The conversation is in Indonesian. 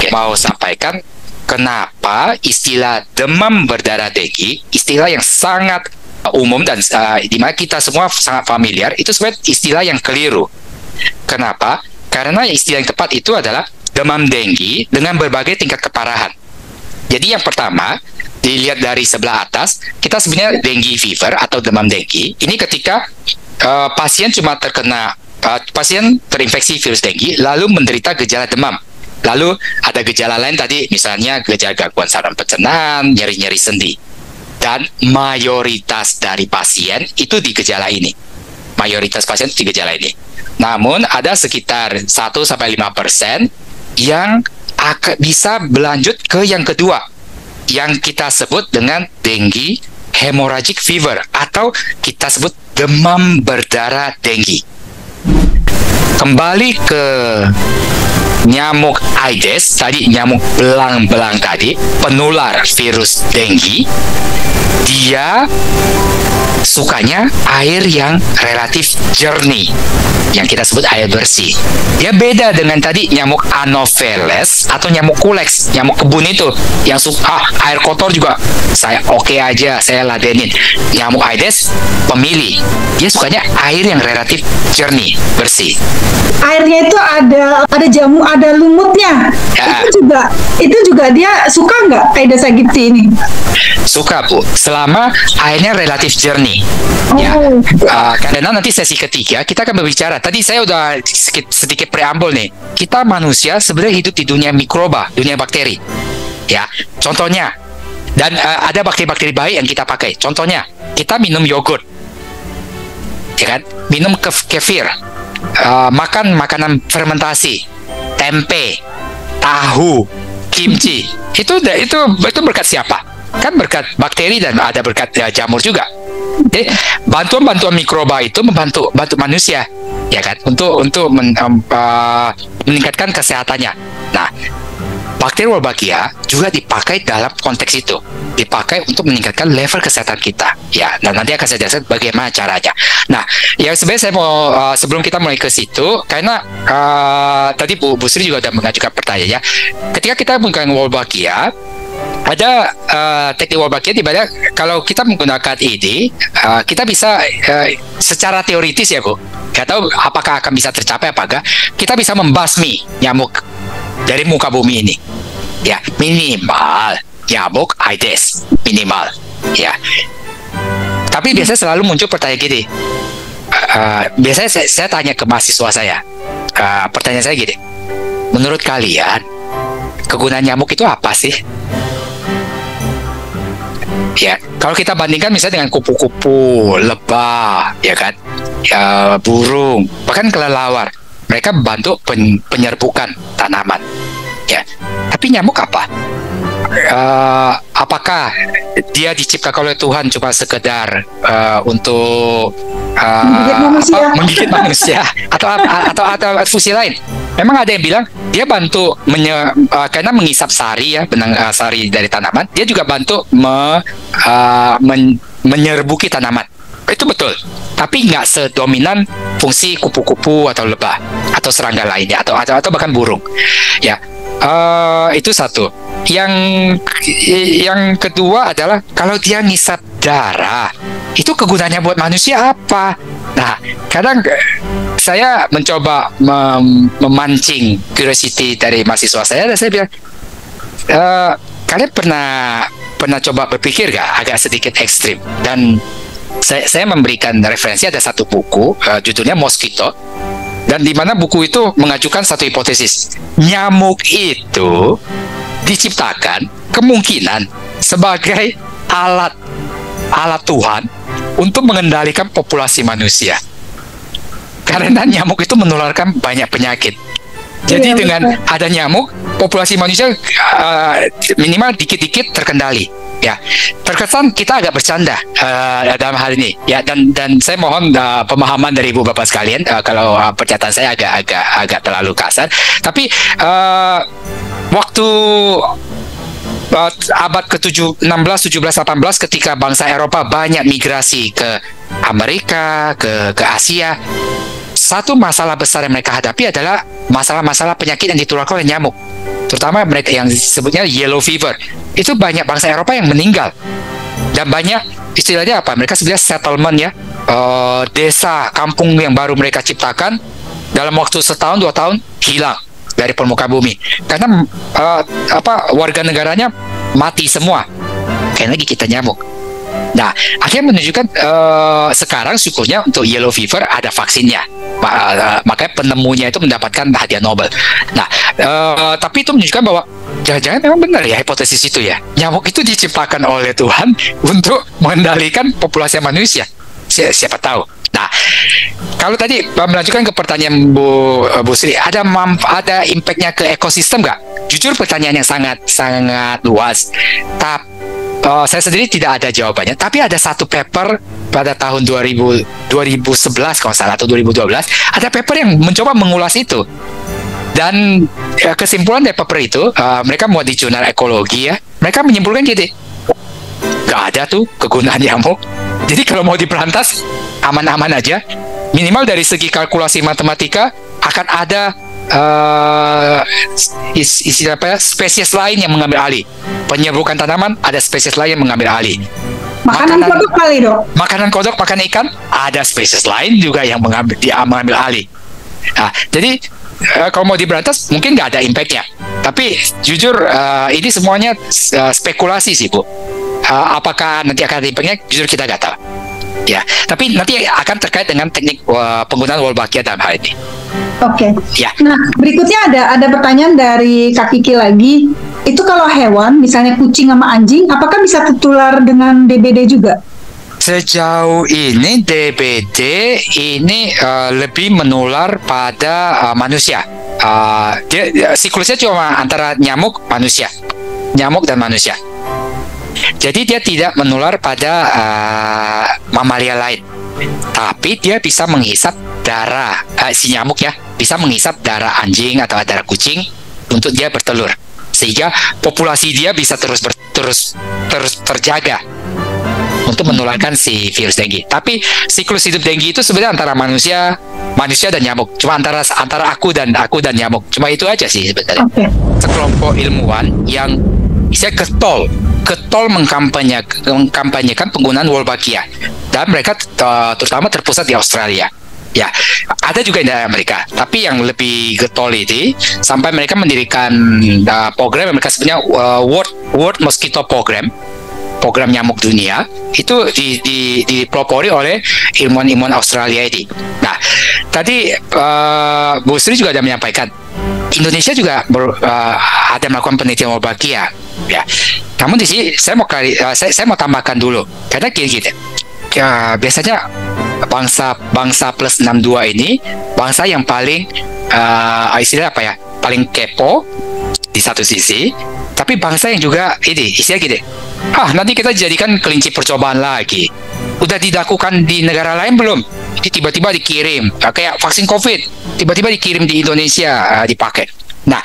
Oke, mau sampaikan kenapa istilah demam berdarah denggi, istilah yang sangat umum dan di mana kita semua sangat familiar, itu sebenarnya istilah yang keliru. Kenapa? Karena istilah yang tepat itu adalah demam denggi dengan berbagai tingkat keparahan. Jadi yang pertama, dilihat dari sebelah atas, kita sebenarnya dengue fever atau demam denggi. Ini ketika pasien cuma pasien terinfeksi virus denggi, lalu menderita gejala demam. Lalu ada gejala lain tadi, misalnya gejala gangguan saluran pencernaan, nyeri-nyeri sendi. Dan mayoritas dari pasien itu di gejala ini. Mayoritas pasien di gejala ini. Namun ada sekitar 1-5% yang bisa berlanjut ke yang kedua, yang kita sebut dengan dengue hemorrhagic fever atau kita sebut demam berdarah denggi. Kembali ke nyamuk Aedes tadi, nyamuk belang-belang tadi, penular virus denggi, dia sukanya air yang relatif jernih, yang kita sebut air bersih. Dia beda dengan tadi nyamuk Anopheles atau nyamuk Culex, nyamuk kebun itu yang suka air kotor juga saya oke aja, saya ladenin. Nyamuk Aedes pemilih, dia sukanya air yang relatif jernih, bersih. Airnya itu ada jamu, ada lumutnya. Ya. Itu juga dia suka nggak Aedes aegypti ini? Suka, Bu, selama airnya relatif jernih. Ya. Karena nanti sesi ketiga kita akan berbicara. Tadi saya udah sedikit preambul nih. Kita manusia sebenarnya hidup di dunia mikroba, dunia bakteri. Ya, contohnya. Dan ada bakteri-bakteri baik yang kita pakai. Contohnya, kita minum yogurt, ya kan? Minum kefir, makan makanan fermentasi, tempe, tahu, kimchi. Itu berkat siapa? Kan berkat bakteri dan ada berkat jamur juga. Jadi bantuan mikroba itu membantu manusia, ya kan, untuk meningkatkan kesehatannya. Nah, bakteri Wolbachia juga dipakai dalam konteks itu, dipakai untuk meningkatkan level kesehatan kita. Ya, dan nanti akan saya jelaskan bagaimana caranya. Nah, yang sebenarnya saya mau sebelum kita mulai ke situ, karena tadi Bu Sri juga sudah mengajukan pertanyaannya. Ketika kita menggunakan Wolbachia, ada teknik Wolbachia di mana kalau kita menggunakan ini, kita bisa secara teoritis ya Bu, nggak tahu apakah akan bisa tercapai apa enggak, kita bisa membasmi nyamuk dari muka bumi ini. Ya, minimal nyamuk Aedes, minimal. Ya. Tapi biasanya selalu muncul pertanyaan gini. Biasanya saya tanya ke mahasiswa saya. Pertanyaan saya gini. Menurut kalian, kegunaan nyamuk itu apa sih? Ya, kalau kita bandingkan misalnya dengan kupu-kupu, lebah, ya kan, ya, burung, bahkan kelelawar, mereka membantu penyerbukan tanaman. Ya, tapi nyamuk apa? Apakah dia diciptakan oleh Tuhan cuma sekedar untuk menggigit manusia atau fungsi lain? Memang ada yang bilang dia bantu karena mengisap sari, ya, benang sari dari tanaman, dia juga bantu menyerbuki tanaman. Itu betul, tapi nggak sedominan fungsi kupu-kupu atau lebah atau serangga lainnya atau bahkan burung. Ya, itu satu. Yang kedua adalah kalau dia ngisap darah, itu kegunaannya buat manusia apa? Nah, kadang saya mencoba memancing curiosity dari mahasiswa saya, dan saya bilang, kalian pernah coba berpikir gak agak sedikit ekstrim? Dan saya memberikan referensi, ada satu buku judulnya Mosquito, dan di mana buku itu mengajukan satu hipotesis, nyamuk itu diciptakan kemungkinan sebagai alat Tuhan untuk mengendalikan populasi manusia, karena nyamuk itu menularkan banyak penyakit. Jadi dengan ada nyamuk, populasi manusia minimal dikit-dikit terkendali. Ya, terkesan kita agak bercanda dalam hal ini. Ya, dan saya mohon pemahaman dari ibu bapak sekalian kalau pernyataan saya agak terlalu kasar. Tapi waktu abad ke-16, 17, 18 ketika bangsa Eropa banyak migrasi ke Amerika, ke Asia, satu masalah besar yang mereka hadapi adalah masalah-masalah penyakit yang ditularkan oleh nyamuk. Terutama mereka yang disebutnya yellow fever. Itu banyak bangsa Eropa yang meninggal. Dan banyak, istilahnya apa? Mereka sebenarnya settlement ya. Desa, kampung yang baru mereka ciptakan dalam waktu setahun, 2 tahun hilang dari permukaan bumi. Karena warga negaranya mati semua. Karena gigitan nyamuk. Nah, akhirnya menunjukkan sekarang syukurnya untuk yellow fever ada vaksinnya. Makanya penemunya itu mendapatkan hadiah Nobel. Nah, tapi itu menunjukkan bahwa jangan-jangan memang benar ya hipotesis itu ya. Nyamuk itu diciptakan oleh Tuhan untuk mengendalikan populasi manusia. Siapa tahu. Nah, kalau tadi melanjutkan ke pertanyaan Bu Sri, ada impact-nya ke ekosistem nggak? Jujur pertanyaan yang sangat luas. Tapi saya sendiri tidak ada jawabannya, tapi ada satu paper pada tahun 2011 kalau salah atau 2012, ada paper yang mencoba mengulas itu. Dan kesimpulan dari paper itu, mereka muat di jurnal ekologi ya, mereka menyimpulkan gitu, nggak ada tuh kegunaan nyamuk. Jadi kalau mau diberantas, aman-aman aja. Minimal dari segi kalkulasi matematika akan ada spesies lain yang mengambil alih. Penyerbukan tanaman, ada spesies lain yang mengambil alih. Makanan kodok kali, Dok. Makanan kodok, makan ikan, ada spesies lain juga yang mengambil alih. Nah, jadi kalau mau diberantas mungkin nggak ada impact-nya. Tapi jujur ini semuanya spekulasi sih, Bu. Apakah nanti akan ada impact-nya? Jujur kita nggak tahu. Ya, tapi nanti akan terkait dengan teknik penggunaan Wolbachia dalam hal ini. Oke. Ya. Nah, berikutnya ada pertanyaan dari Kak Kiki lagi. Itu kalau hewan, misalnya kucing sama anjing, apakah bisa tertular dengan DBD juga? Sejauh ini DBD ini lebih menular pada manusia. Siklusnya cuma antara nyamuk dan manusia. Jadi dia tidak menular pada mamalia lain. Tapi dia bisa menghisap darah si nyamuk ya, bisa menghisap darah anjing atau darah kucing untuk dia bertelur, sehingga populasi dia bisa terus terjaga untuk menularkan si virus dengue. Tapi siklus hidup dengue itu sebenarnya antara manusia dan nyamuk. Cuma antara aku dan nyamuk. Cuma itu aja sih sebenarnya. Okay. Sekelompok ilmuwan yang getol mengkampanyekan penggunaan Wolbachia, dan mereka terutama terpusat di Australia. Ya, ada juga di Amerika, tapi yang lebih getol itu sampai mereka mendirikan program yang mereka sebutnya World Mosquito Program nyamuk dunia. Itu dipelopori oleh ilmuwan Australia ini. Nah, tadi Bu Sri juga ada menyampaikan Indonesia juga ada melakukan penelitian Wolbachia. Ya, namun di sini saya mau tambahkan dulu, karena gini. Ya, biasanya bangsa plus 62 ini bangsa yang paling istilah apa ya, paling kepo di satu sisi, tapi bangsa yang juga istilah gini, nanti kita jadikan kelinci percobaan lagi. Udah dilakukan di negara lain belum? Tiba-tiba dikirim, kayak vaksin COVID, tiba-tiba dikirim di Indonesia dipakai. Nah,